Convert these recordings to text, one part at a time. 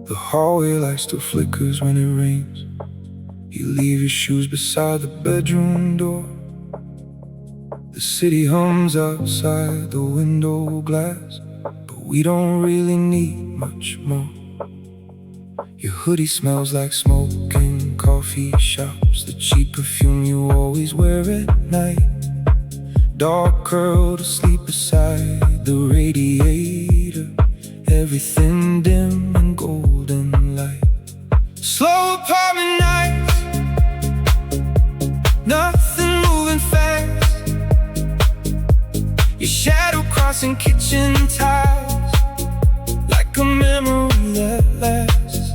The hallway light still flickers when it rains. You leave your shoes beside the bedroom door. The city hums outside the window glass, but we don't really need much more. Your hoodie smells like smoke in coffee shops, the cheap perfume you always wear at night. Dog curled asleep beside the radiator, everything dim and golden light. Slow apartment nights, nothing moving fast. Your shadow crossing kitchen tiles, like a memory that lasts.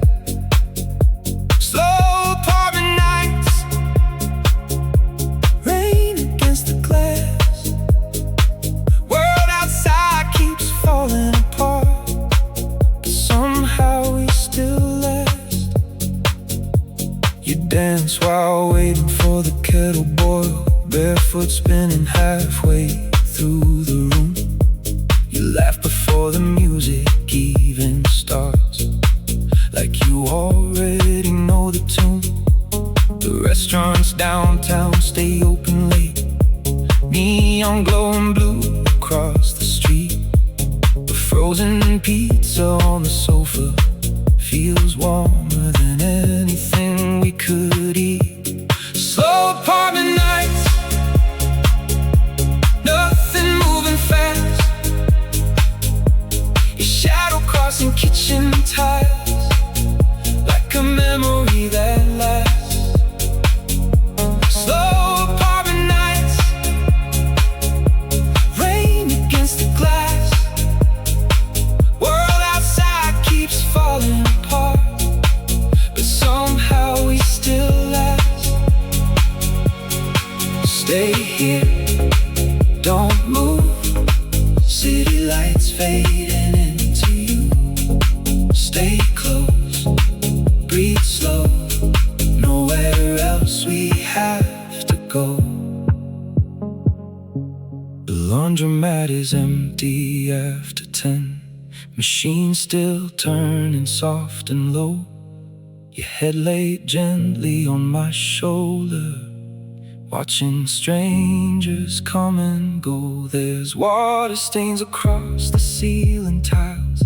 Slow apartment nights, rain against the glass. World outside keeps falling apart, but somehow we still last. You dance while waiting for the kettle boil, barefoot spinning halfway through the room. You laugh before the music even starts, like you already know the tune. The restaurants downtown stay open late, neon glowing blue across the street. The frozen pizza on the sofa feels warmer than anything we could eat. Slow apartment nights, nothing moving fast. Your shadow crossing kitchen tiles, like a memory that lasts. Slow apartment nights, rain against the glass. World outside keeps falling apart, but somehow we still last. Stay here, don't move. City lights fading into you. Stay close, breathe slow. Nowhere else we have to go. The laundromat is empty after 10. Machine still turning soft and low. Your head laid gently on my shoulder, watching strangers come and go. There's water stains across the ceiling tiles,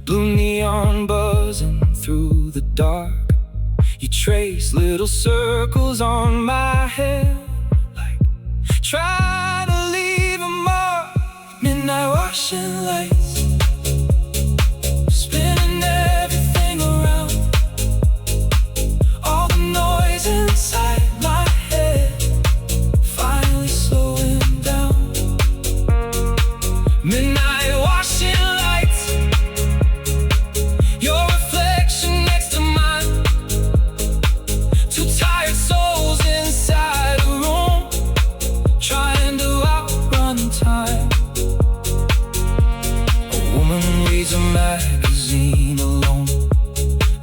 blue neon buzzing through the dark. You trace little circles on my head, like try to leave a mark. Midnight washing lights, spinning everything around. All the noise inside my head finally slowing down. Midnight washing lights, your reflection next to mine. Two tired souls inside a room, trying to outrun time. A woman reads a magazine alone.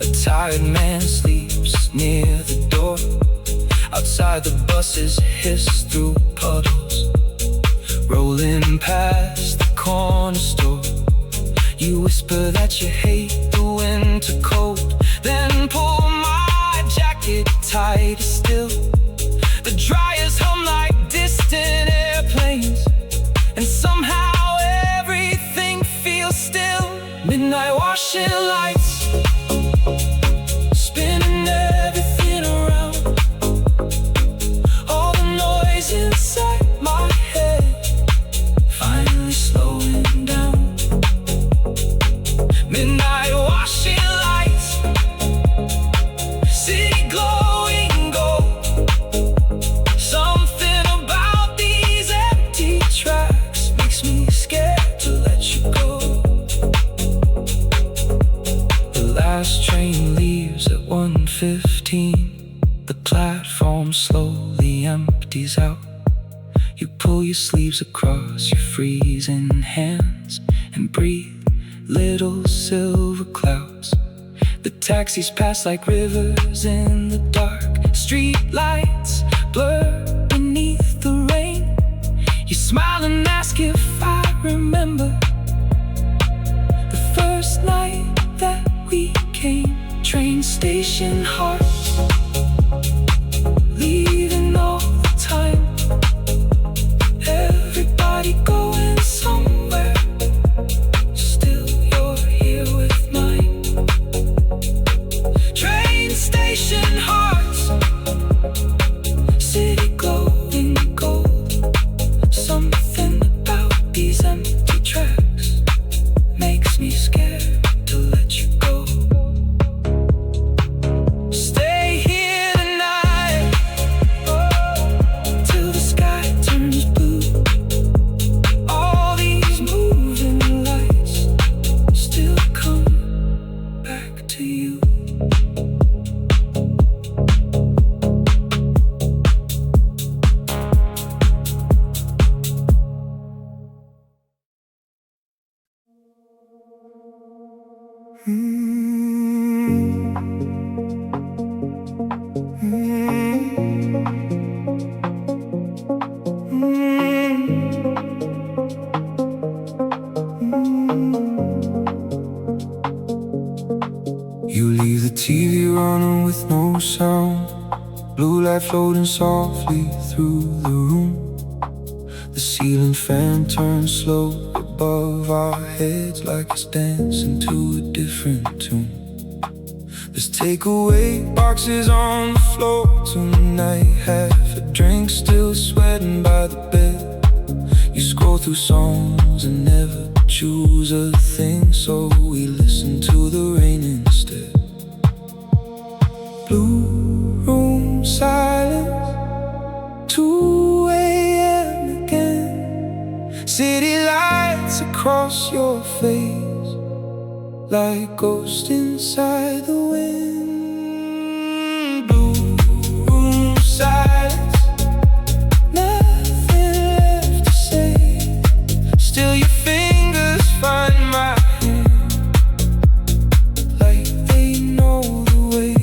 A tired man sleeps near the door. Outside the buses hiss through puddles, rolling past the corner store. You whisper that you hate the winter cold, then pull my jacket tighter still. The dryers hum like distant airplanes, and somehow everything feels still. Midnight washing lights, spinning everything around. All the noise inside my head finally slowing down. Midnight washing lights, city glowing gold. Something about these empty tracks makes me scared to let you go. The last train leaves at 1:15. The platform slowly empties out. You pull your sleeves across your freezing hands and breathe little silver clouds. The taxis pass like rivers in the dark. Street lights blur beneath the rain. You smile and ask if I remember the first night that we came. Train station hearts leaving all the time. Everybody going somewhere. Still you're here with mine. Train station hearts, city glowing gold. Something about these empty tracks makes me scared to let you go. Stay here tonight, till the sky turns blue. All these moving lights still come back to you. You leave the TV running with no sound. Blue light floating softly through the room. The ceiling fan turns slow above our heads, like it's dancing to a different tune. There's takeaway boxes on the floor tonight. Half a drink, still sweating by the bed. You scroll through songs and never choose a thing, so we listen to the rain instead. Blue room silence, 2 a.m. again. City lights across your face, like ghosts inside the wind. Blue room silence, nothing left to say. Still your fingers find my hand, like they know the way.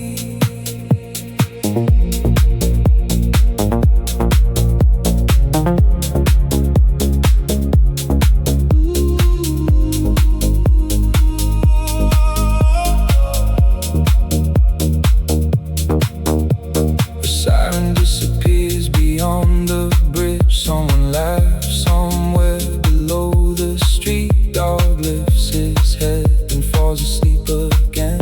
The siren disappears beyond the bridge. Someone laughs somewhere below the street. Dog lifts his head and falls asleep again,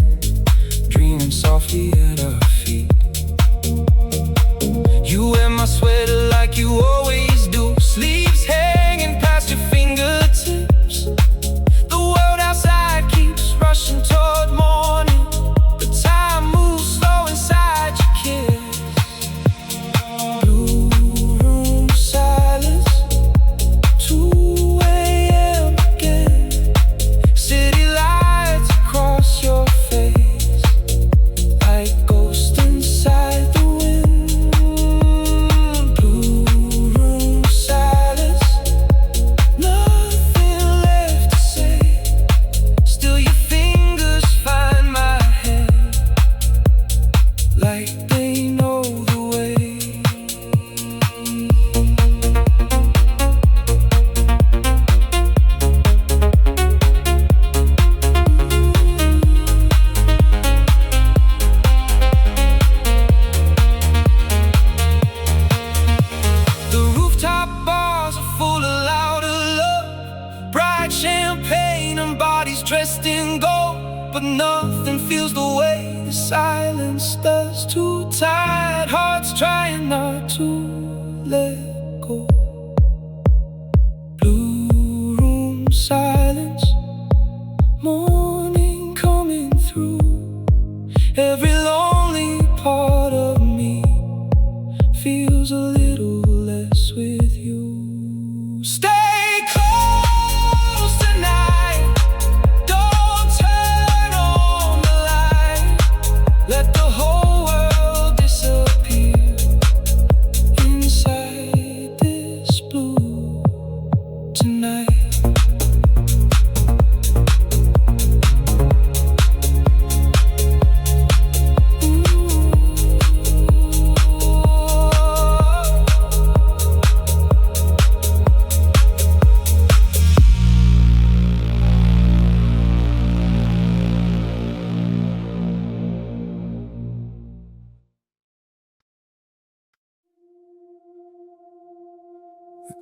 dreaming softly at our feet. You wear my sweater like you always do, sleeves hanging past your fingertips. The world outside keeps rushing toward morning, but time moves slow inside your kiss. Blue room silence, 2 a.m. again. City lights across your face, like ghosts inside the wind. Blue room silence, nothing left to say. Still your fingers find my hand, like they know the way. The rooftop bars are full of louder love, bright champagne and bodies dressed in gold. But nothing feels the way the silence does. Too tired hearts trying not to let go. Blue room silence, morning coming through. Every lonely part of me feels a little less with you. Stay close tonight, don't turn on the light. Let the whole world disappear inside this blue tonight.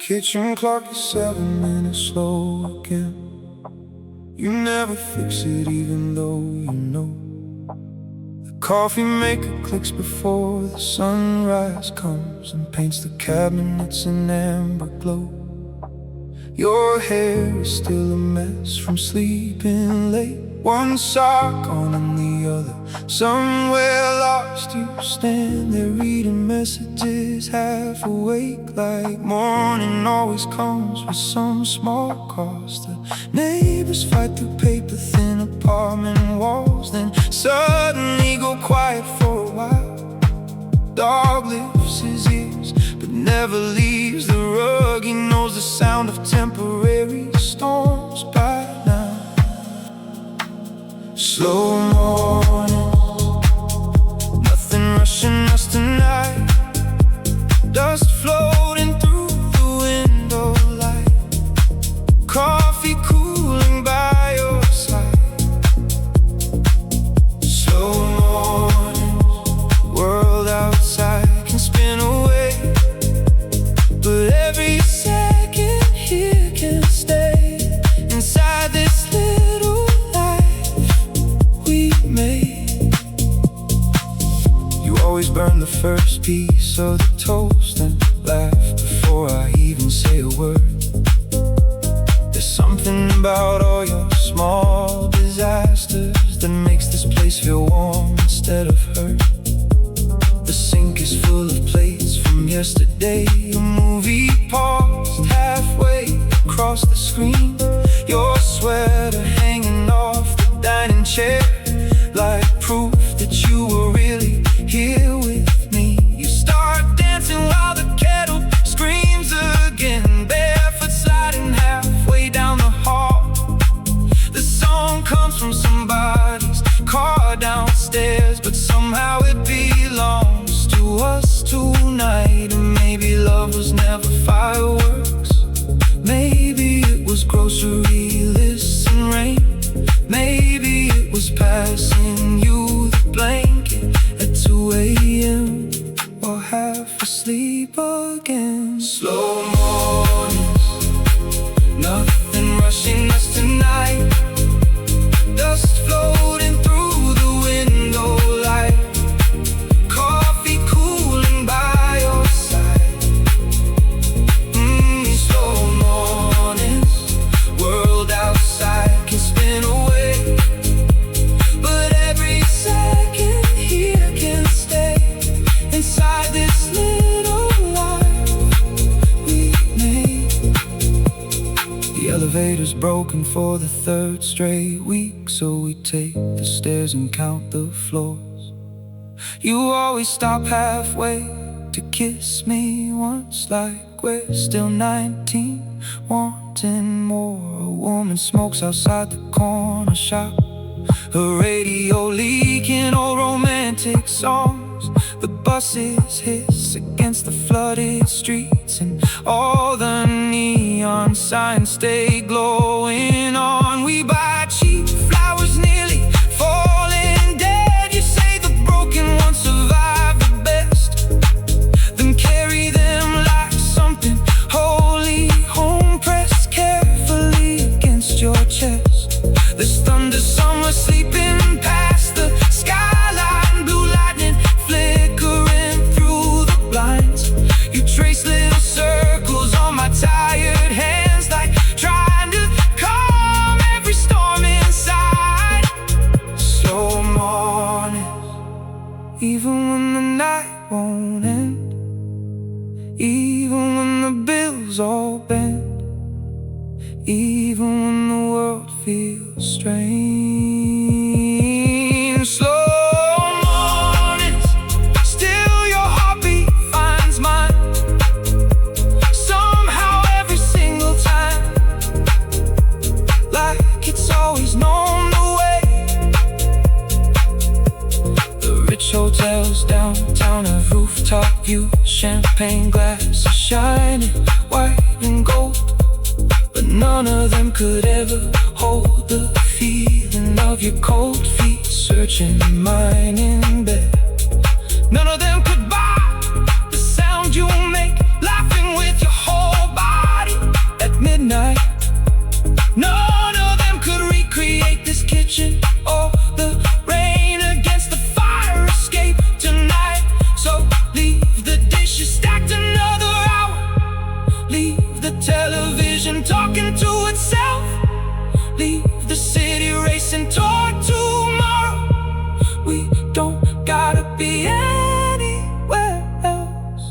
kitchen clock is 7 minutes slow again. You never fix it even though you know. The coffee maker clicks before the sunrise comes and paints the cabinets in amber glow. Your hair is still a mess from sleeping late. One sock on and the other somewhere lost. You stand there reading messages half awake, like morning always comes with some small cost. The neighbors fight through paper-thin apartment walls, then suddenly go quiet for a while. Dog lifts his ears but never leaves the rug. He knows the sound of temporary storms by now. Slow morning, nothing rushing us tonight. Dust floating through the window light. Coffee cooling by your side. Slow morning, world outside can spin away, but every second here can stay inside this little made. You always burn the first piece of the toast and laugh before I even say a word. There's something about all your small disasters that makes this place feel warm instead of hurt. The sink is full of plates from yesterday. A movie paused halfway across the screen. Your sweater hanging off the dining chair, like proof that you were really here with me. You start dancing while the kettle screams again, barefoot sliding halfway down the hall. The song comes from somebody's car downstairs, but somehow it belongs to us tonight. And maybe love was never fireworks. Maybe it was grocery lists and rain. Maybe it was passing you the blanket at 2 a.m. or half asleep again. Slow mornings, nothing rushing us tonight. Dust floating through the window light. Coffee cooling by your side. Slow mornings, world outside can spin away, but every second here can stay inside this little life we made. The elevator's broken for the 3rd straight week, so we take the stairs and count the floors. You always stop halfway to kiss me once, like we're still 19, wanting more. A woman smokes outside the corner shop, a radio leaking old romantic songs. The buses hiss against the flooded streets, and all the neon signs stay glowing on. We buy cheap flowers nearly falling dead. You say the broken ones survive the best, then carry them like something holy, home pressed carefully against your chest. There's thunder somewhere sleeping past the skyline, blue lightning flickering through the blinds. You trace little circles on my tired hands, like trying to calm every storm inside. Slow mornings, even when the night won't end, even when the bills all bend, even when the world feels strange. Slow mornings, still your heartbeat finds mine. Somehow every single time, like it's always known the way. The rich hotels downtown have rooftop views, champagne glasses shining white and gold, but none of them could ever hold the feeling of your cold feet searching mine in bed. None of them could buy the sound you make, laughing with your whole body. and toward tomorrow. We don't gotta be anywhere else.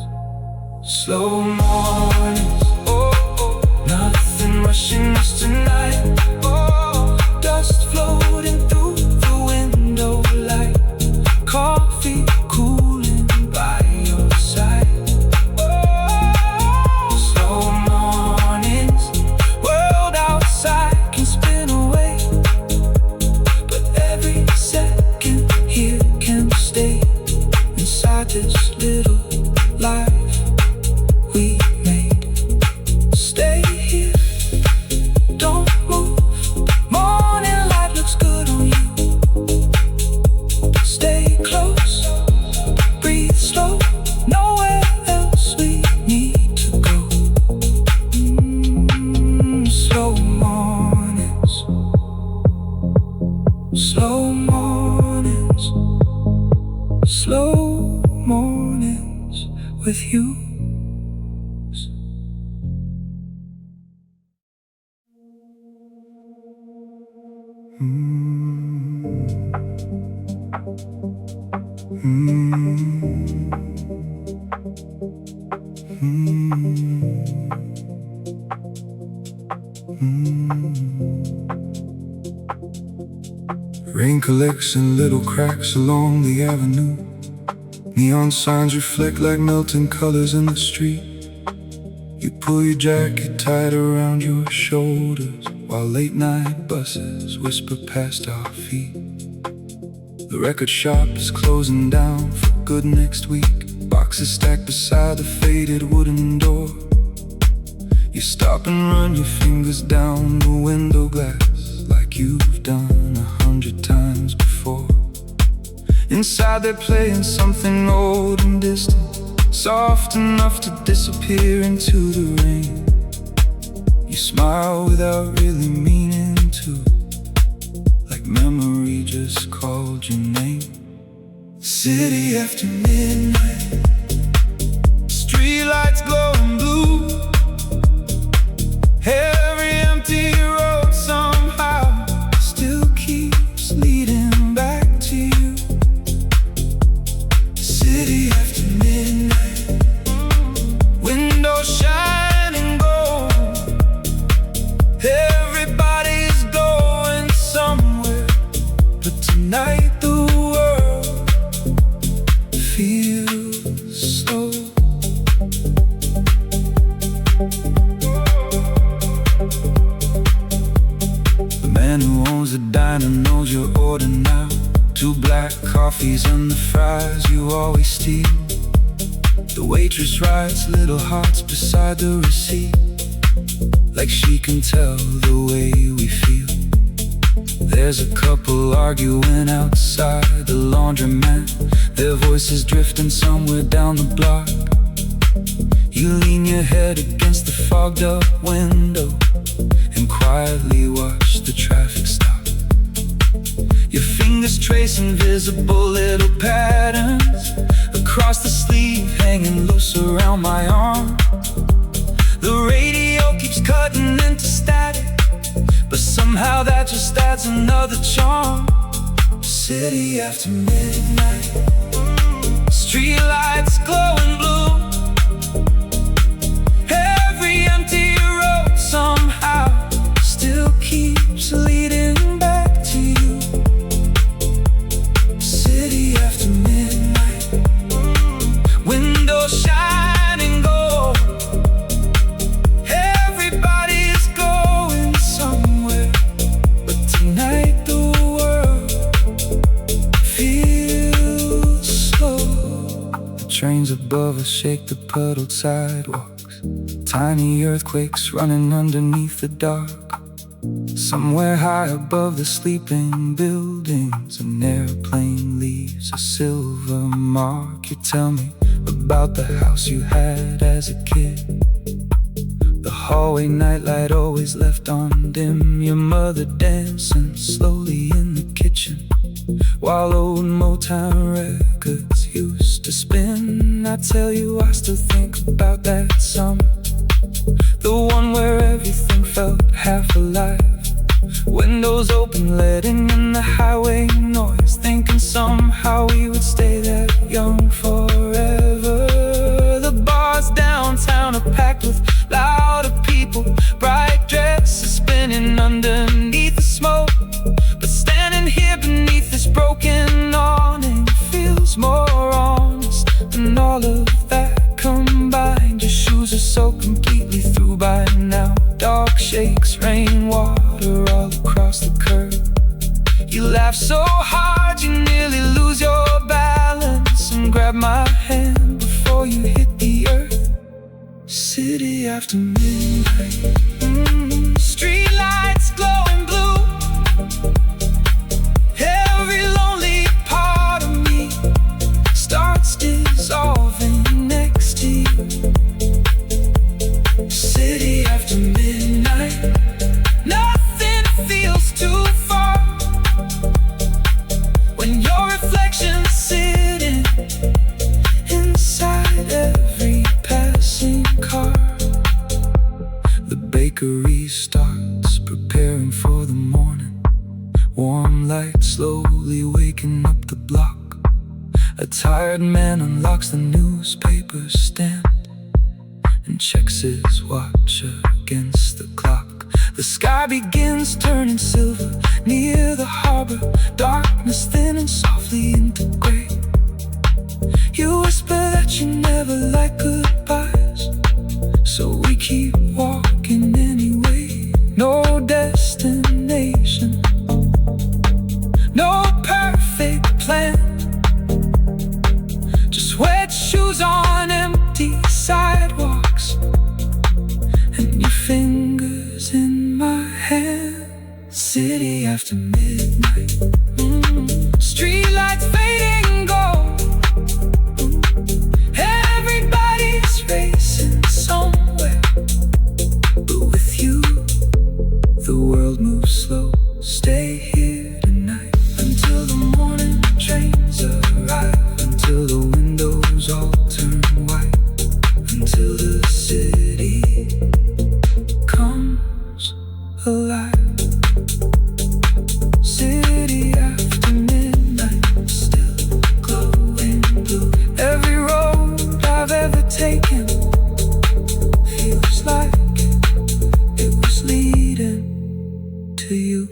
Slow mornings, nothing rushing us tonight. Dust floating through the window light, coffee cooling by your side. Slow mornings, world outside can spin away, but every second here can stay inside this little life we made. Stay here, don't move. Morning light looks good on you. Stay close, breathe slow. Nowhere else we need to go. Slow mornings, slow mornings, slow mornings with you. Rain collects in little cracks along the avenue. Neon signs reflect like melting colors in the street. You pull your jacket tight around your shoulders while late night buses whisper past our feet. The record shop is closing down for good next week. Boxes stacked beside the faded wooden door. You stop and run your fingers down the window glass like you've done 100 times before. Inside they're playing something old and distant, soft enough to disappear into the rain. You smile without really meaning to, like memory just called your name. City after midnight, streetlights glowing blue. Every empty road somehow still keeps leading back to you. City after midnight, windows shining gold. Everybody's going somewhere, but tonight the world feels slow. The man who owns the diner knows your order now. 2 black coffees and the fries you always steal. The waitress writes little hearts beside the receipt, like she can tell the way we feel. There's a couple arguing outside the laundromat, their voices drifting somewhere down the block. You lean your head against the fogged up window and quietly watch the traffic stop. Your fingers trace invisible little patterns across the sleeve, hanging loose around my arm. The radio keeps cutting into static, but somehow that just adds another charm. City after midnight, streetlights glowing blue. Every empty road somehow still keeps leading back to you. City after midnight, windows shining gold. Everybody's going somewhere, but tonight the world feels slow. The trains above us shake the puddled sidewalks, tiny earthquakes running underneath the dark. Somewhere high above the sleeping buildings, an airplane leaves a silver mark. You tell me about the house you had as a kid. The hallway nightlight always left on dim. Your mother dancing slowly in the kitchen while old Motown records used to spin. I tell you, I still think about that summer, the one where everything felt half alive. Windows open, letting in the highway noise, thinking somehow we would stay that young forever. The bars downtown are packed with louder people, bright dresses spinning underneath the smoke. But standing here beneath this broken awning feels more honest than all of that combined. Your shoes are so completely through by now. Dog shakes, rainwater all across the curb. You laugh so hard you nearly lose your balance, and grab my hand before you hit the earth. City after midnight, street lights glowing blue. Every lonely part of me starts dissolving next to you. City after midnight, nothing feels too far when your reflection's sitting inside every passing car. The bakery starts preparing for the morning. Warm light slowly waking up the block. A tired man unlocks the newspaper stand and checks his watch against the clock. The sky begins turning silver near the harbor, darkness thinning softly into gray. You whisper that you never like goodbyes, so we keep walking anyway. No destination, no perfect plan, just wet shoes on empty sidewalks, and your fingers in my hand. City after midnight, streetlights fading gold. Everybody's racing somewhere, but with you, the world moves slow. Stay here tonight until the morning trains arrive, until the windows all turn white, until the city comes alive. City after midnight, still glowing blue. Every road I've ever taken feels like it was leading to you.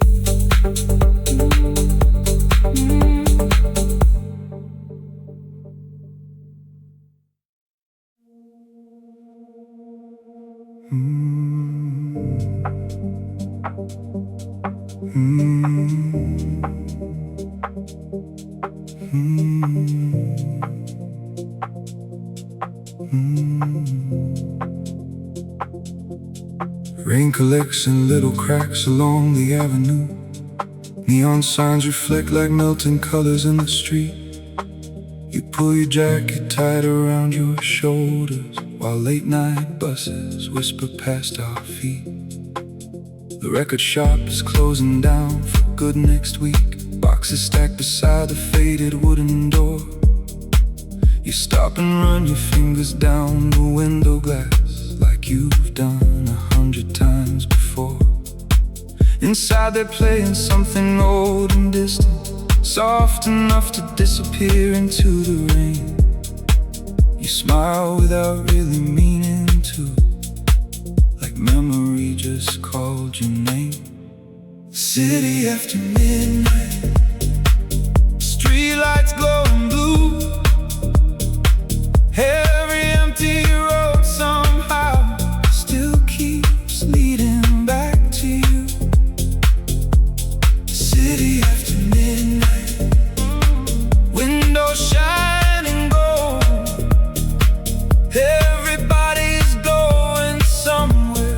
Rain collects in little cracks along the avenue. Neon signs reflect like melting colors in the street. You pull your jacket tight around your shoulders, while late night buses whisper past our feet. The record shop is closing down for good next week. Boxes stacked beside the faded wooden door. You stop and run your fingers down the window glass, like you've done 100 times before. Inside they're playing something old and distant, soft enough to disappear into the rain. You smile without really meaning to, like memory just called your name. City after midnight, streetlights glowing blue. Every empty road somehow still keeps leading back to you. City after midnight, windows shining gold. Everybody's going somewhere,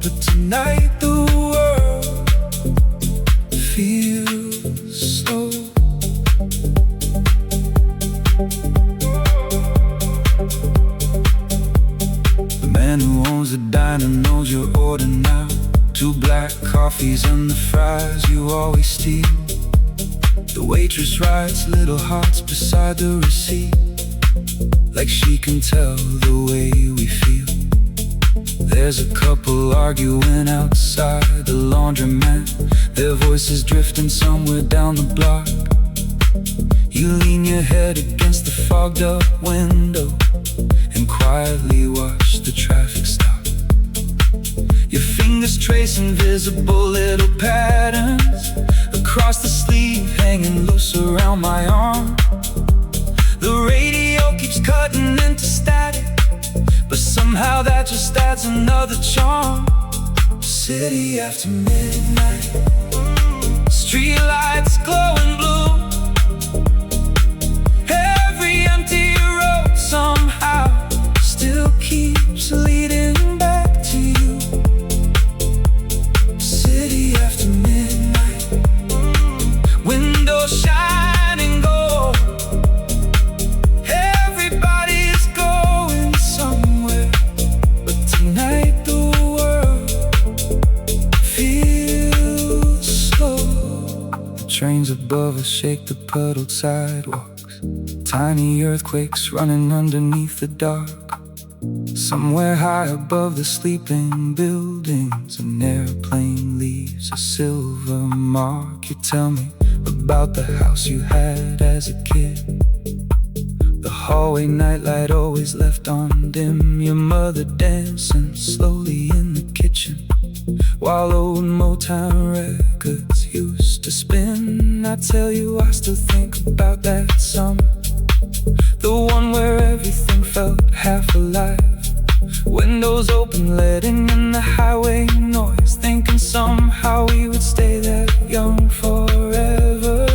but tonight the world feels slow. The man who owns the diner knows your order now. 2 black coffees and the fries you always steal. The waitress writes little hearts beside the receipt, like she can tell the way we feel. There's a couple arguing outside the laundromat, their voices drifting somewhere down the block. You lean your head against the fogged up window and quietly watch the traffic stop. Your fingers trace invisible little patterns across the sleeve, hanging loose around my arm. The radio keeps cutting into static, but somehow that just adds another charm. City after midnight, street lights glowing blue. Every empty road somehow still keeps leading back to you. City after midnight, windows shining gold. Everybody's going somewhere, but tonight the world feels slow. The trains above us shake the puddled sidewalks, tiny earthquakes running underneath the dark. Somewhere high above the sleeping buildings, an airplane leaves a silver mark. You tell me about the house you had as a kid, the hallway nightlight always left on dim. Your mother dancing slowly in the kitchen while old Motown records used to spin. I tell you, I still think about that summer, the one where everything felt half alive. Windows open, letting in the highway noise, thinking somehow we would stay that young forever.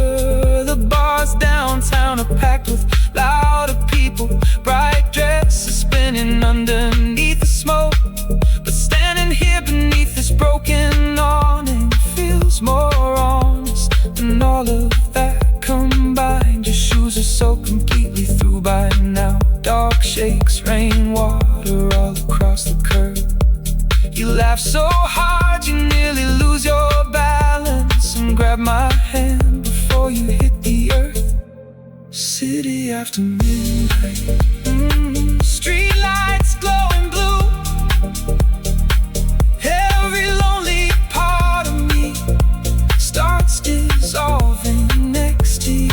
The bars downtown are packed with louder people, bright dresses spinning underneath the smoke. But standing here beneath this broken awning feels more honest than all of that combined. Your shoes are so completely through by now, dark shakes, rainwater all across the curb. You laugh so hard you nearly lose your balance, and grab my hand before you hit the earth. City after midnight, street lights glowing blue. Every lonely part of me starts dissolving next to you.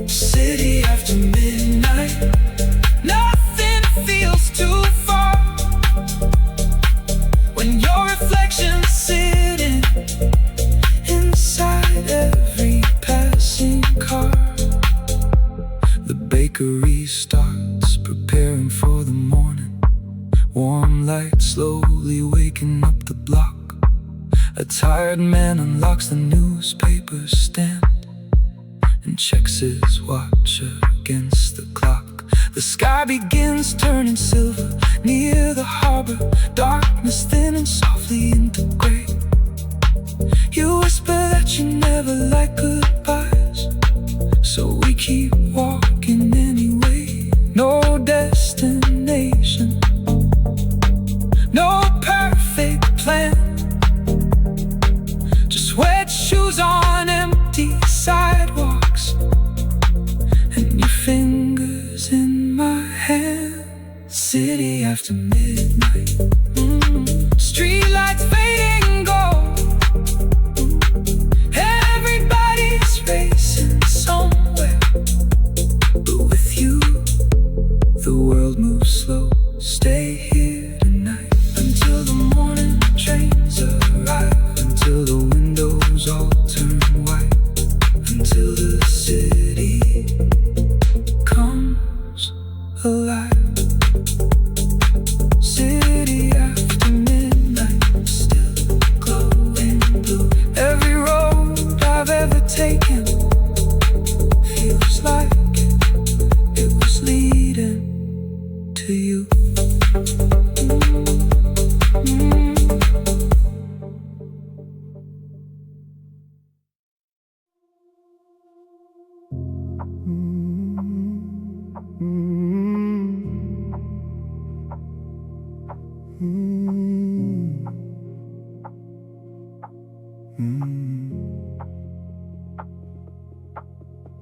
City after midnight, nothing feels too far when your reflection's sitting inside every passing car. The bakery starts preparing for the morning, warm light slowly waking up the block. A tired man unlocks the newspaper stand and checks his watch against the clock. The sky begins turning silver near the harbor, darkness thinning softly into gray. You whisper that you never like goodbyes, so we keep walking anyway. No destination, no perfect plan, just wet shoes on empty sidewalks and your fingers in my hand. City after midnight, streetlights fading gold. Everybody's racing somewhere, but with you the world moves slow. Stay here tonight until the morning trains arrive, until the windows all turn white, until the city comes alive. City after midnight, still glowing blue. Every road I've ever taken feels like it was leading to you.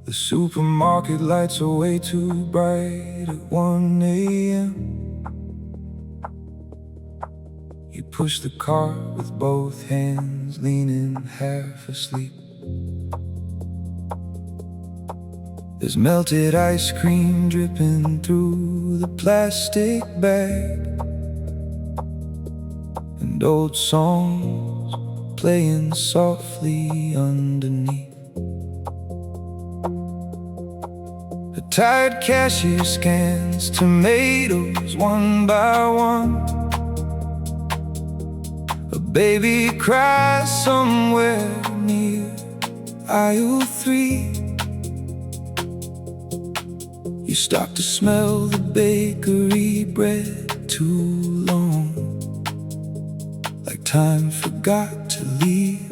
The supermarket lights are way too bright at 1 a.m. push the car with both hands, leaning half asleep. There's melted ice cream dripping through the plastic bag, and old songs playing softly underneath. A tired cashier scans tomatoes one by one. A baby cries somewhere near aisle 3. You stop to smell the bakery bread too long, like time forgot to leave.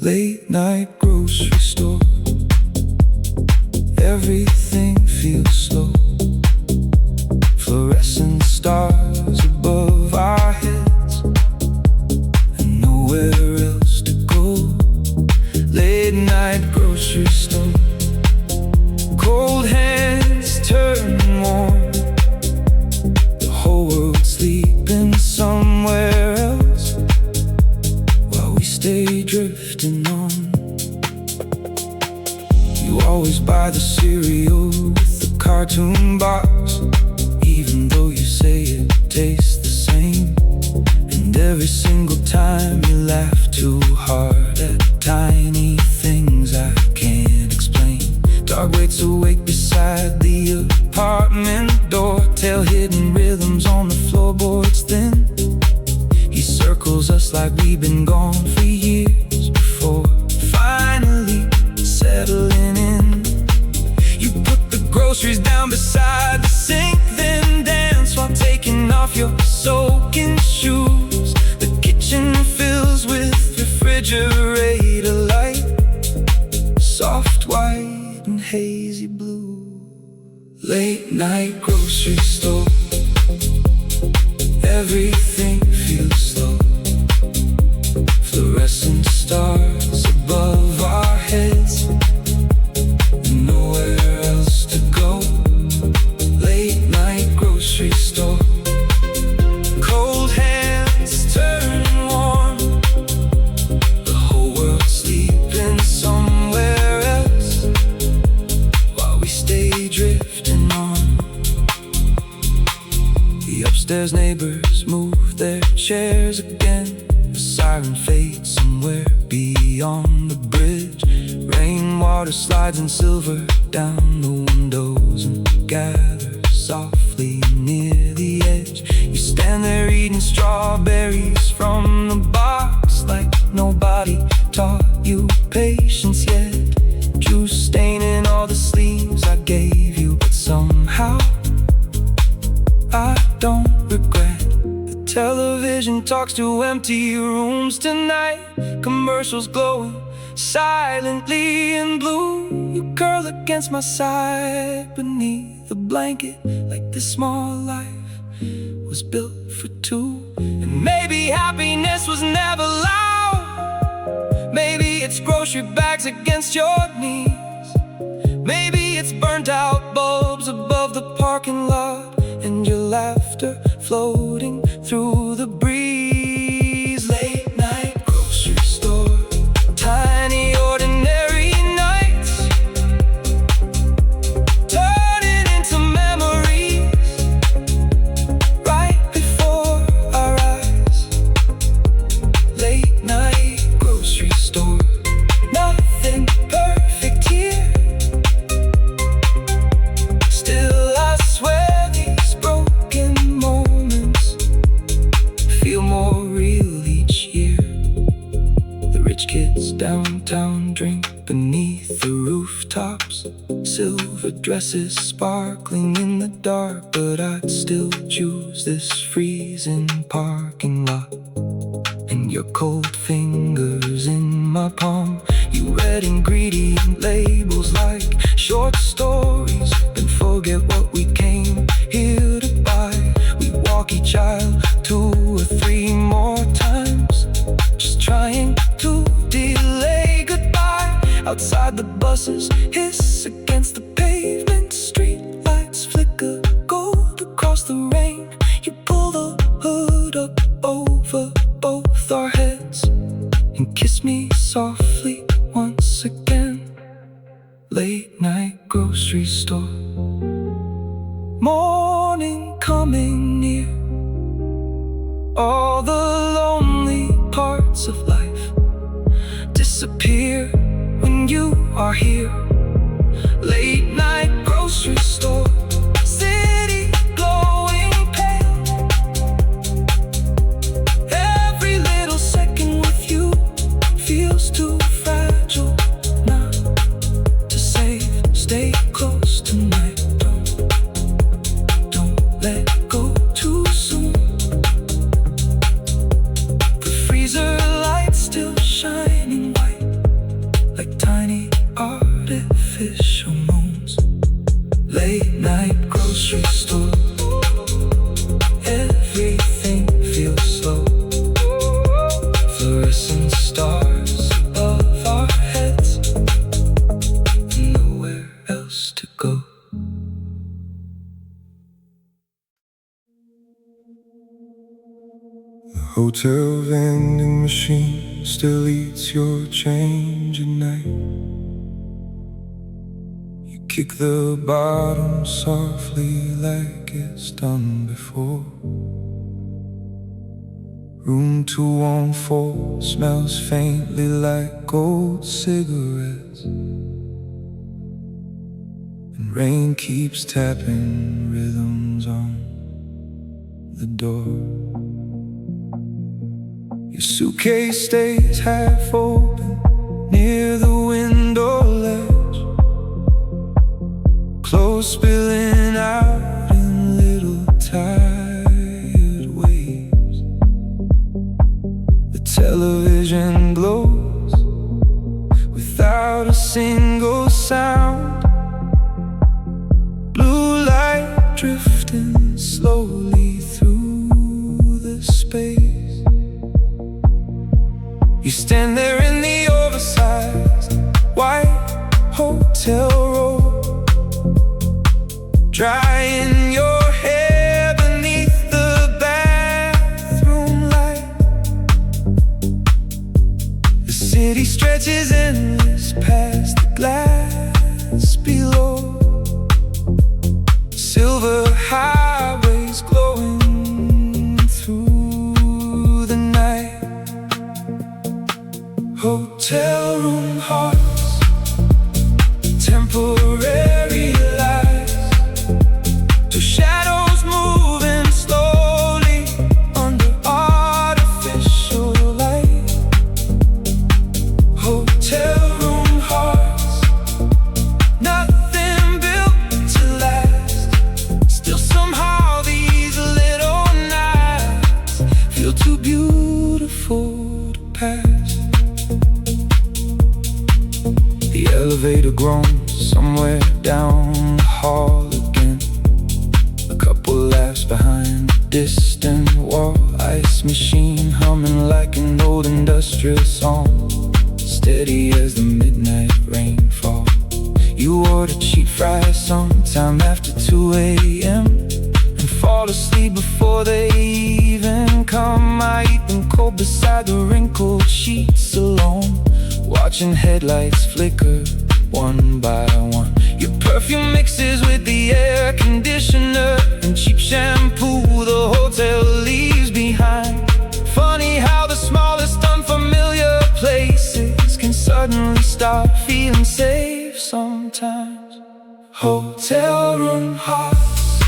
Late night grocery store, everything feels slow. Fluorescent stars above our heads, and nowhere else to go. Late night grocery store, cold hands turn warm. The whole world sleeping somewhere else, while we stay drifting on. You always buy the cereal with the cartoon box, even though you say it tastes the same. And every single time you laugh too hard at tiny things I can't explain. Dog waits awake beside the apartment door, tail hidden rhythms on the floorboards thin. He circles us like we've been gone for years before finally settling in. You put the groceries down beside the sink, then dance while taking off your soaking shoes. The kitchen fills with refrigerator light, soft white and hazy blue. Late night grocery store, everything feels slow. Fluorescent stars above our heads, and nowhere else to go. Late night grocery store, cold hands turn warm. The whole world sleeping somewhere else, while we stay drifting on. The upstairs neighbors move their chairs again. The siren fades somewhere beyond the bridge. Rainwater slides in silver down the windows and gathers softly near the edge. You stand there eating strawberries from the box, like nobody taught you patience yet. Juice staining all the sleeves I gave you, but somehow I don't regret. The television talks to empty rooms tonight. Commercials glowing silently in blue. You curl against my side beneath the blanket, like this small life was built for two. And maybe happiness was never loud. Maybe it's grocery bags against your knees. Maybe it's burnt out bulbs above the parking lot, and your laughter floating through the breeze. Late night grocery store, tiny ordinary nights turning into memories right before our eyes. Late night grocery store, nothing perfect here. Still I swear these broken moments feel more real each year. The rich kids downtown drink beneath the rooftops, silver dresses sparkling in the dark. But I'd still choose this freezing parking lot, and your cold fingers in my palm. You read ingredient labels like short stories, and forget what we came here to buy. We walk each aisle 2 or 3 more times, just trying to delay goodbye. Outside the buses hiss against the pavement, street lights flicker gold across the rain. You pull the nights and kiss me softly once again. Late night grocery store, morning coming near. All the lonely parts of life disappear when you are here. Late night grocery store, city glowing pale. Every little second with you feels too fragile not to save. Stay close tonight, don't let go too soon. The freezer lights still shining white like tiny artificial moons. Late night grocery store, everything feels slow. Fluorescent stars above our heads, nowhere else to go. The hotel vending machine still eats your change at night. Kick the bottom softly like it's done before. Room 214 smells faintly like old cigarettes, and rain keeps tapping rhythms on the door. Your suitcase stays half open near the window ledge, clothes spilling out in little tired waves. The television glows without a single sound. Blue light drifting slowly through the space. You stand there in the oversized white hotel robe, drying your hair beneath the bathroom light. The city stretches endless past the glass below. Silver highways glowing through the night. Hotel room hearts, temporary lights, to shadows moving slowly under artificial light. Hotel room hearts, nothing built to last. Still somehow these little nights feel too beautiful to pass. The elevator groans somewhere down the hall again. A couple laughs behind a distant wall. Ice machine humming like an old industrial song, steady as the midnight rainfall. You order cheap fries sometime after 2 a.m. and fall asleep before they even come. I eat them cold beside the wrinkled sheets alone, watching headlights flicker one by one. Your perfume mixes with the air conditioner and cheap shampoo the hotel leaves behind. Funny how the smallest unfamiliar places can suddenly start feeling safe sometimes. Hotel room hearts,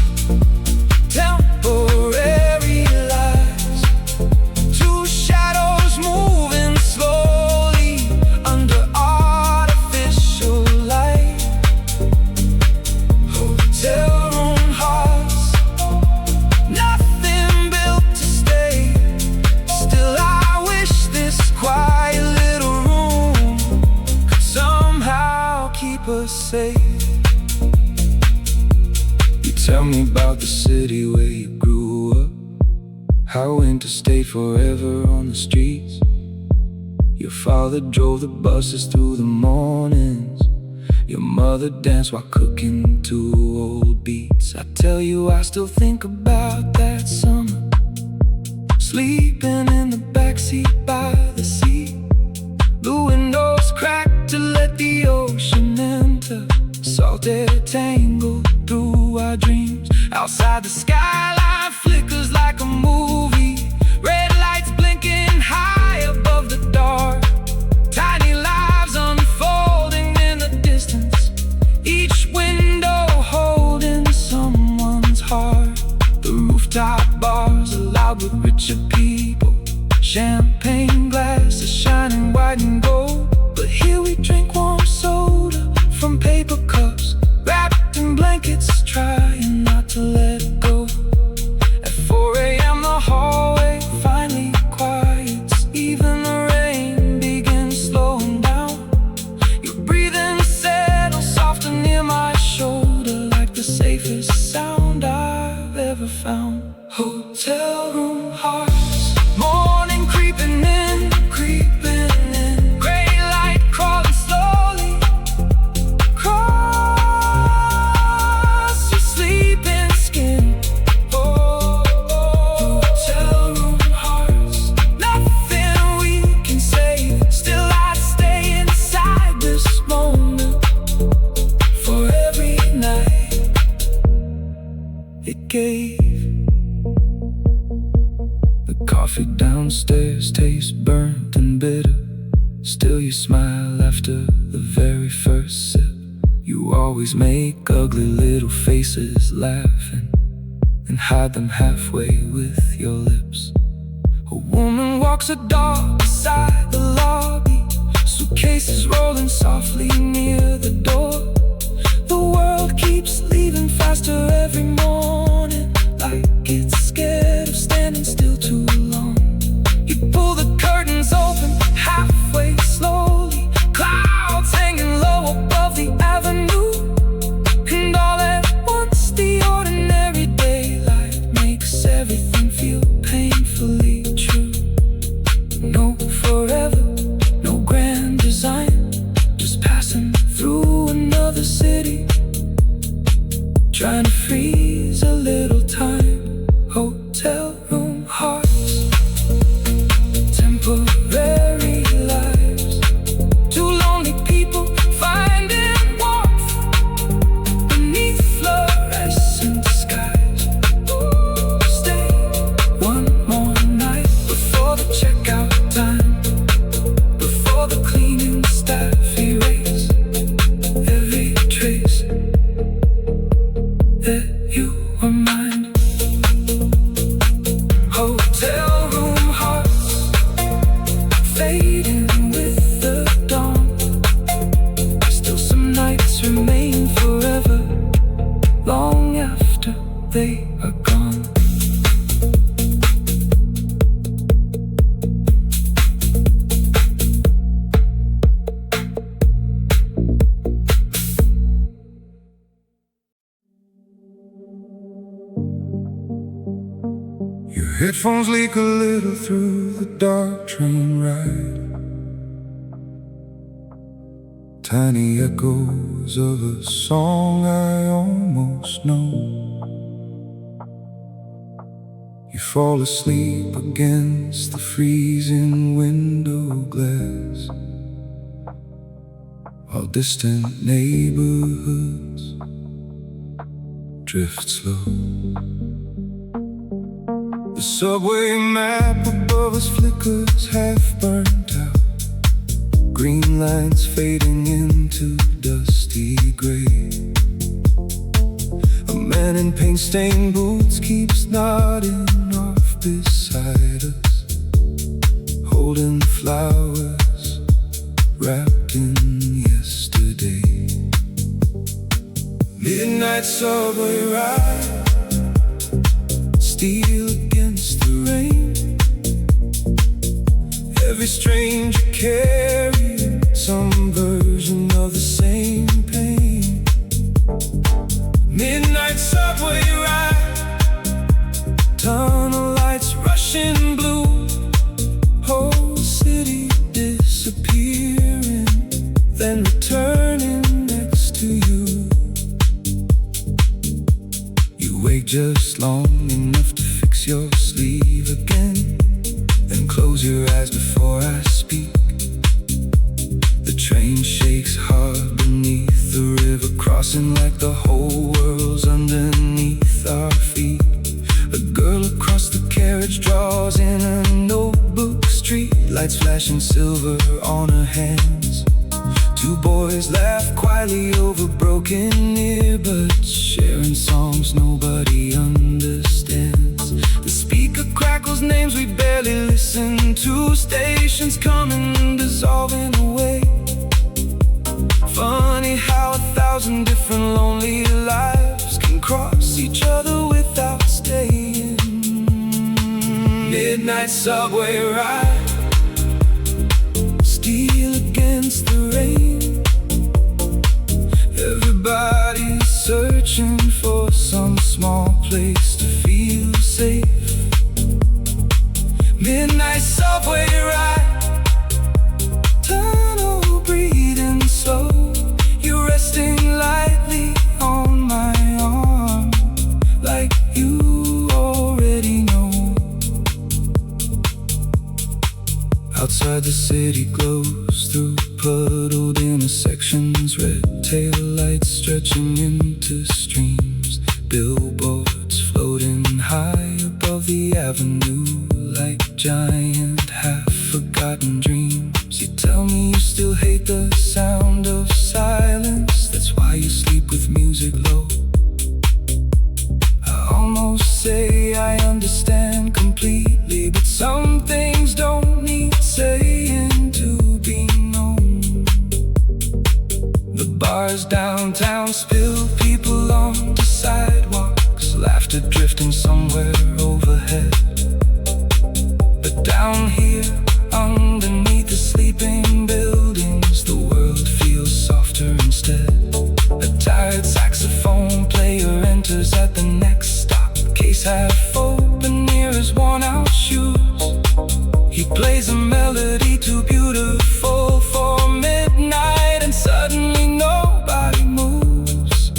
temporary lights, two shadows moving slowly under artificial light. Hotel room hearts, nothing built to stay. Still I wish this quiet little room could somehow keep us safe. You tell me about the city where you grew up, how winter stayed forever on the streets. Your father drove the buses through the mornings, your mother danced while cooking to old beats. I tell you I still think about that summer, sleeping in the backseat by the Outside the skyline flickers like a movie, red lights blinking high above the dark. Tiny lives unfolding in the distance, each window holding someone's heart. The rooftop bars are loud with richer people, champagne glasses shining white and gold. But here we drink warm soda from paper cups, wrapped in blankets, trying not to let go. At 4 a.m. the hallway finally quiets, even the rain begins slowing down. Your breathing settles softer near my shoulder, like the safest sound I've ever found. Hotel room hearts, morning creeping in, gray light crawling slowly across your sleeping skin. Oh, hotel room hearts, nothing we can say. Still I stay inside this moment for every night it gave. The coffee downstairs tastes burnt and bitter. Still you smile after the very first sip. You always make ugly little faces laughing and hide them halfway with your lips. A woman walks a dog beside the lobby, suitcases rolling softly near the door. The world keeps leaving faster every morning, like it's scared of standing still too long. You pull the curtains open halfway slowly, clouds hanging low above the avenue. And all at once the ordinary daylight makes everything feel painfully true. No forever, no grand design, just passing through another city, trying to freeze a little time. Hotel room hearts, temporary lives, two lonely people finding warmth beneath fluorescent skies. Stay one more night before the checkout time, before the cleaning staff erase every trace that you were mine. Hotel room hearts, fading with the dawn. Still some nights remain forever, long after they are gone. Your headphones leak a little through the dark train ride. Tiny echoes of a song I almost know. You fall asleep against the freezing window glass, while distant neighborhoods drift slow. The subway map above us flickers half burnt out, green lines fading into dusty gray. A man in paint-stained boots keeps nodding off beside us, holding flowers wrapped in yesterday. Midnight subway ride, steel against the rain. Every stranger carrying some version of the same pain. Midnight subway ride, tunnel lights rushing blue, whole city disappearing, then returning next to you. You wait just long enough to fix your sleeve again, then close your eyes before I speak. The train shakes hard beneath the river, crossing like the whole world's underneath our flashing silver on her hands. Two boys laugh quietly over broken earbuds, sharing songs nobody understands. The speaker crackles names we barely listen to, stations coming and dissolving away. Funny how 1,000 different lonely lives can cross each other without staying. Midnight subway ride, steel against the rain. Everybody's searching for some small place to feel safe. Midnight subway ride, tunnel breathing slow. You're resting lightly on my arm, like you already know. Outside the city glows through puddled intersections, red tail lights stretching into streams. Billboards floating high above the avenue, like giant half-forgotten dreams. You tell me you still hate the sound of silence, that's why you sleep with music low. I almost say I understand completely, but some things don't need saying to be known. The bars downtown spill people onto sidewalks, laughter drifting somewhere overhead. But down here, underneath the sleeping buildings, the world feels softer instead. A tired saxophone player enters at the next stop, case half open near his worn out shoes. He plays a melody too beautiful for midnight, and suddenly nobody moves.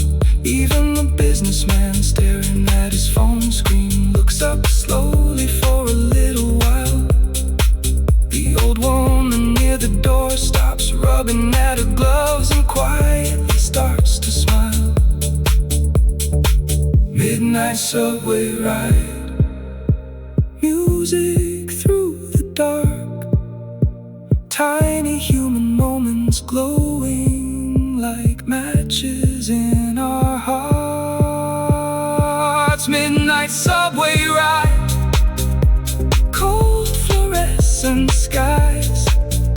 Even the businessman staring at his phone screen looks up slowly for a little while. The old woman near the door stops rubbing at her gloves and quietly starts to smile. Midnight subway ride, music through the dark, tiny human moments glowing like matches in our hearts. Midnight subway ride, cold fluorescent skies.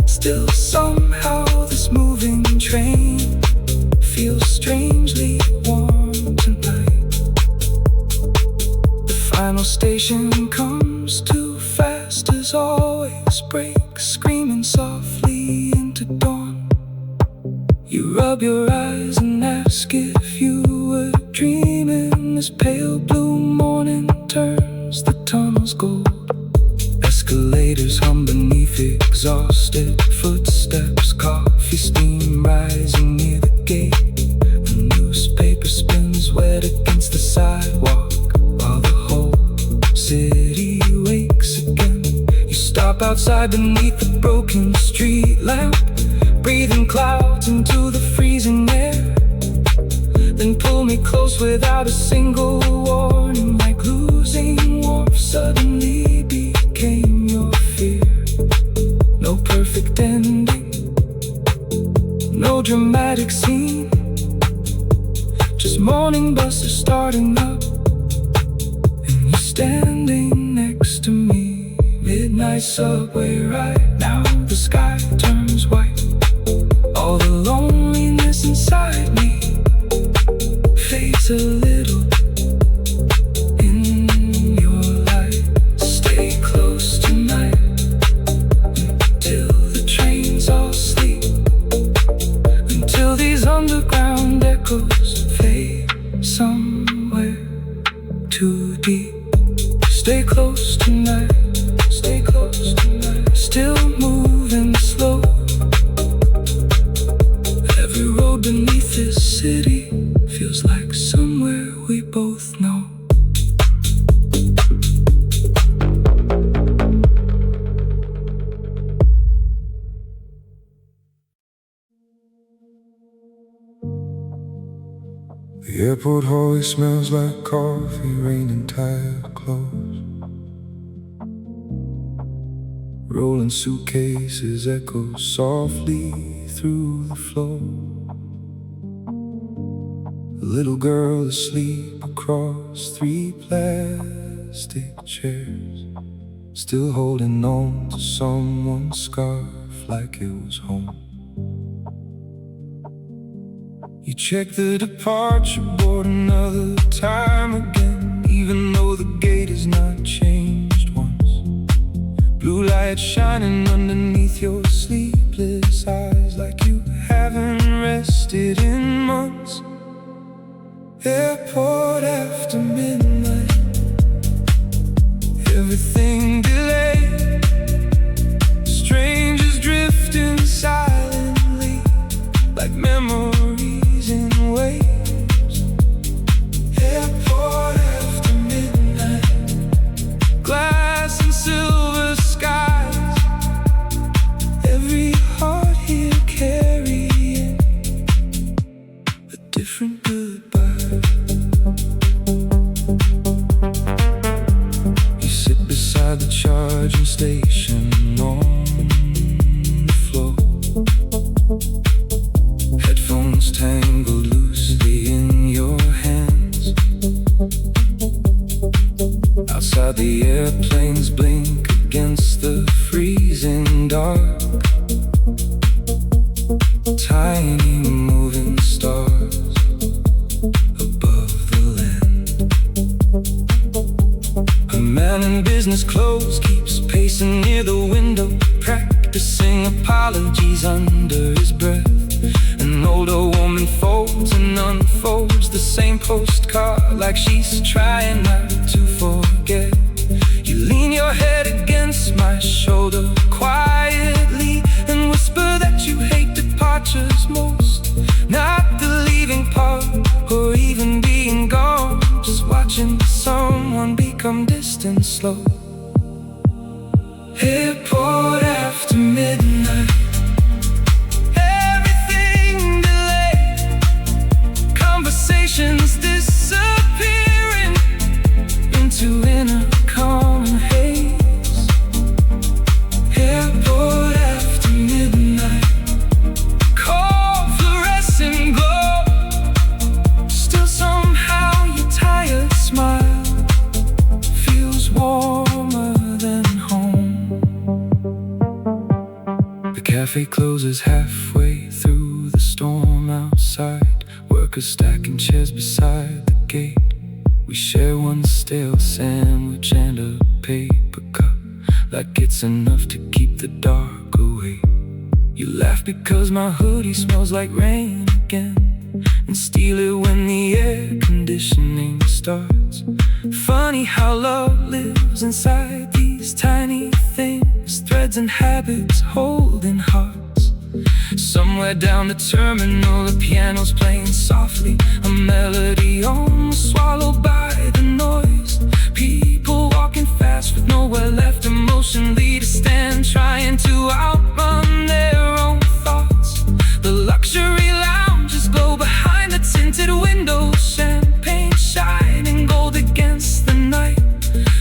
Still somehow this moving train feels strangely warm tonight. The final station comes too fast as always, breaks screaming softly into dawn. You rub your eyes and ask if you were dreaming. This pale blue morning turns the tunnels gold. Escalators hum beneath exhausted footsteps, coffee steam rising near the gate. The newspaper spins wet against the sidewalk while the whole city wakes again. You stop outside beneath the broken street lamp, breathing clouds into the freezing air. Then pull me close without a single warning, like losing warmth suddenly became your fear. No perfect ending, no dramatic scene, just morning buses starting up, and you standing next to me. Midnight subway ride, now the sky turns white. All the loneliness inside me fades a little in your light. Stay close tonight until the trains all sleep, until these underground echoes fade somewhere too deep. Stay close tonight, stay close tonight. Still moving slow, every road beneath this city feels like somewhere we both know. The airport hallway smells like coffee, rain and tired clothes. Rolling suitcases echo softly through the floor. A little girl asleep across 3 plastic chairs, still holding on to someone's scarf like it was home. You check the departure board another time again, even though the gate is not changed once. Blue light shining underneath your sleepless eyes, like you haven't rested in months. Airport after midnight, everything delayed. Strangers drifting silently, like memories in waves. Airport after midnight, glass and silver skies. Every heart here carrying a different goodbye. You sit beside the charging station on the floor, headphones tangled loosely in your hands. Outside the airplanes blink against the freezing dark, tiny moving stars above the land. A man in business clothes keeps pacing near the window, practicing apologies under his breath. An older woman folds and unfolds the same postcard, like she's trying not to forget. You lean your head against my shoulder quietly and whisper that you hate departures most, not the leaving part or even being gone, just watching someone become distant slow. Airport after midnight, everything delayed. Conversations disappearing into inner calm and haze. Airport after midnight, cold fluorescent glow. Still somehow your tired smile feels warmer than home. The cafe closes halfway through the storm outside. Workers stacking chairs beside the gate. We share one stale sandwich and a paper cup, like it's enough to keep the dark away. You laugh because my hoodie smells like rain again, and steal it when the air conditioning starts. Funny how love lives inside these tiny things, threads and habits holding hearts. Somewhere down the terminal, the piano's playing softly, a melody almost swallowed by the noise. People walking fast with nowhere left emotionally to stand, trying to outrun their own thoughts. The luxury lounges glow behind the tinted windows, champagne shining gold against the night.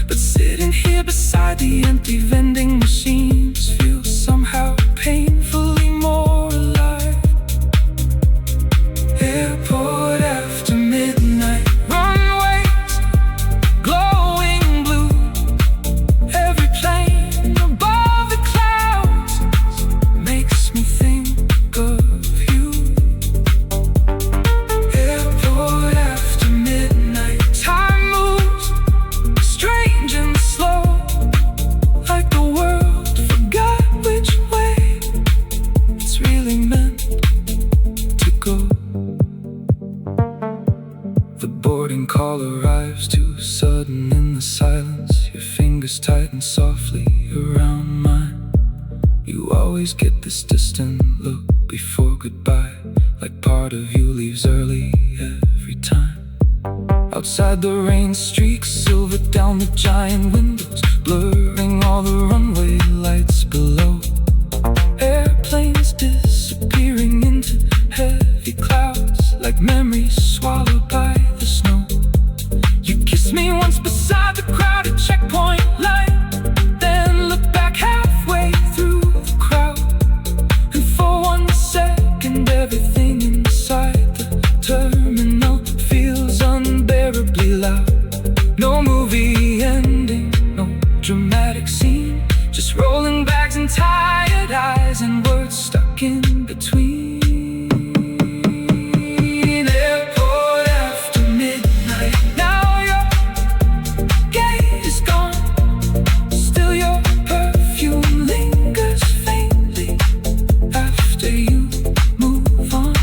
But sitting here beside the empty vending machines feels somehow painfully more alive. Airport after midnight, runways glowing blue. Every plane above the clouds makes me think of you. Airport after midnight, time moves strange and slow, like the world forgot which way it's really meant to go. The boarding call arrives too sudden in the silence. Your fingers tighten softly around mine. You always get this distant look before goodbye, like part of you leaves early every time. Outside the rain streaks silver down the giant windows, blurring all the runway lights below. Airplanes disappearing into heavy clouds, like memories swallowed by the snow. You kissed me once beside the crowded checkpoint line, then looked back halfway eyes and words stuck in between. Airport after midnight. Now your gate is gone. Still your perfume lingers faintly after you move on.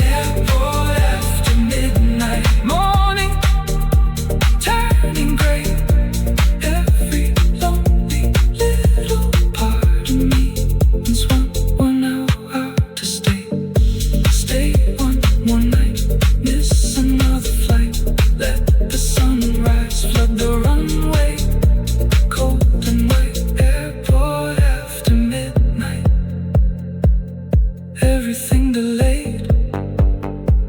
Airport after midnight. Morning turning gray. Every lonely little part of me is one hour to stay. Stay one more night, miss another flight. Let the sunrise flood the runway, cold and white. Airport after midnight. Everything delayed,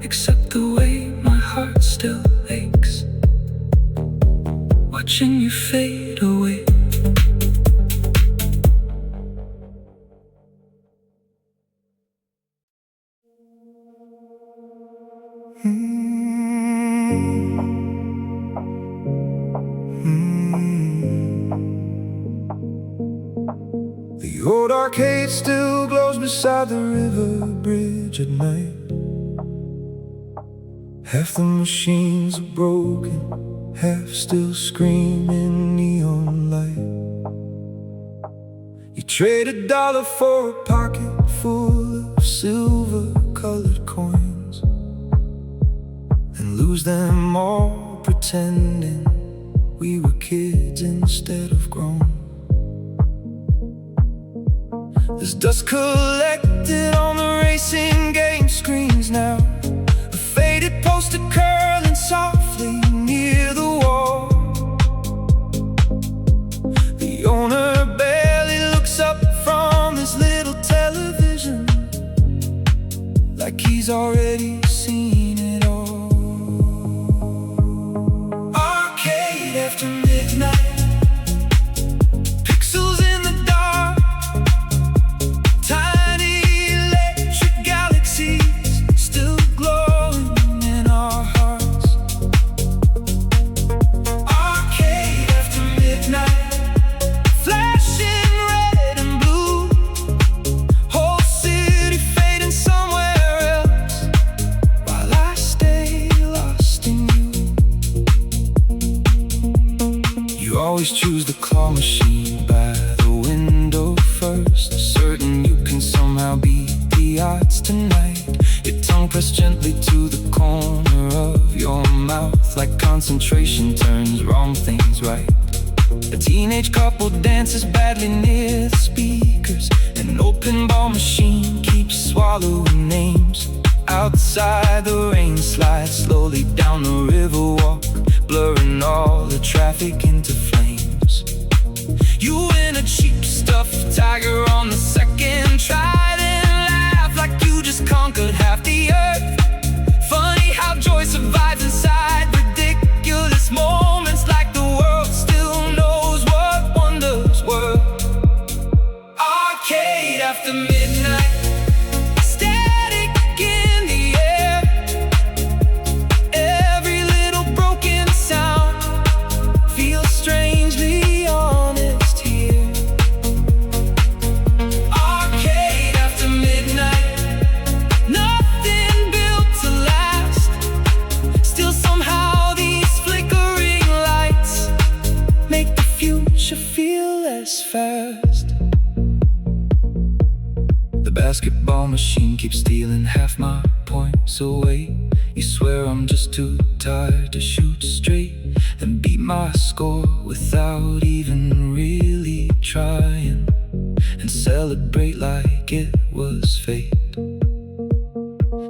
except the way my heart still aches, watching you fade away. The old arcade still glows beside the river bridge at night. Half the machines are broken, half still screaming neon light. You trade $1 for a pocket full of silver-colored coins, and lose them all pretending we were kids instead of grown. There's dust collected on the racing game screens now, a faded poster curling softly near the wall. The owner barely looks up from his little television, like he's already seen it all. Arcade after midnight. Pixels in the dark, tiny electric galaxies still glowing in our hearts. Arcade after midnight, flashing red and blue, whole city fading somewhere else, while I stay lost in you. You always choose the claw machine by the window first, certain you can somehow beat the odds tonight. Your tongue pressed gently to the corner of your mouth, like concentration turns wrong things right. A teenage couple dances badly near the speakers. An open ball machine keeps swallowing names. Outside the rain slides slowly down the river walk, blurring all the traffic into flames. You in a cheap stuffed tiger on the second try, then laugh like you just conquered half the earth. Funny how joy survives inside ridiculous moments, like the world still knows what wonders were. Arcade after midnight, static in the air. Every little broken sound feels strangely honest here. Arcade after midnight, nothing built to last. Still somehow these flickering lights make the future feel less fast. The basketball machine keeps stealing half my points away. You swear I'm just too tired to shoot straight, and beat my score without even really trying, and celebrate like it was fate.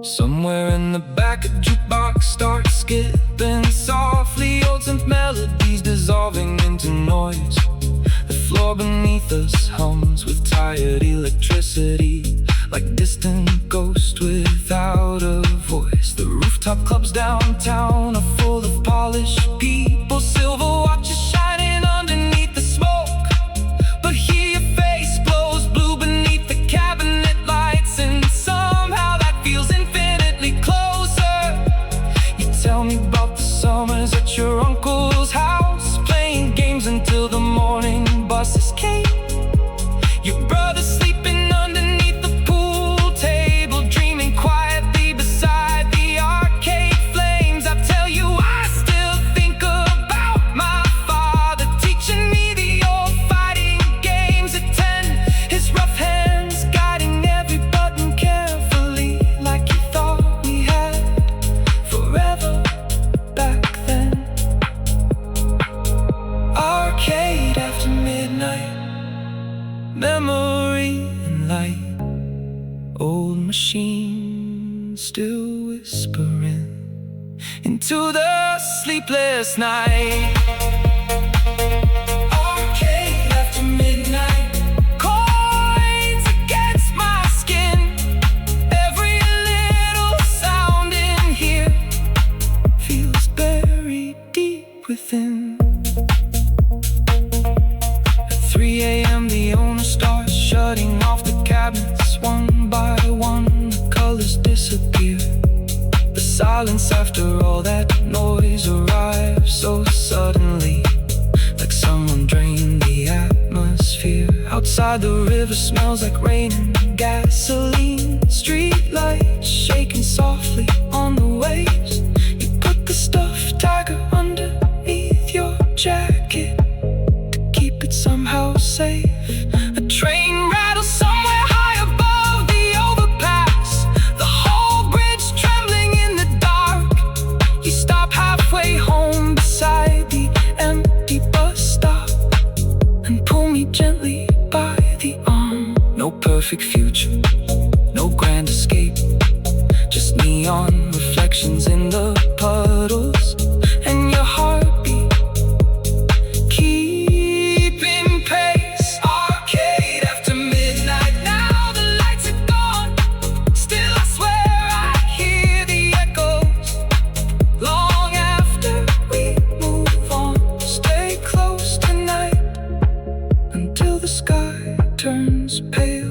Somewhere in the back, a jukebox starts skipping softly, old synth melodies dissolving into noise. The floor beneath us hums with tired electricity, like distant ghost without a voice. The rooftop clubs downtown are full of polished people, silver watches shining underneath the smoke. But here your face glows blue beneath the cabinet lights, and somehow that feels infinitely closer. You tell me about the summers at your uncle's house, playing games until the morning buses came. memory and light. Old machines still whispering into the sleepless night. Arcade after midnight, coins against my skin. Every little sound in here feels buried deep within. At 3 a.m. the owner starts shutting off the cabinets. One by one the colors disappear. The silence after all that noise arrives so suddenly, like someone drained the atmosphere. Outside the river smells like rain and gasoline. Street lights shaking softly on the waves. You put the stuffed tiger underneath your jacket to keep it somehow safe. A train rattles somewhere high above the overpass, the whole bridge trembling in the dark. You stop halfway home beside the empty bus stop and pull me gently by the arm. No perfect future, no grand escape, just neon reflections in the puddles and your heartbeat keeping pace. Arcade after midnight, now the lights are gone. Still I swear I hear the echoes long after we move on. Stay close tonight until the sky turns pale.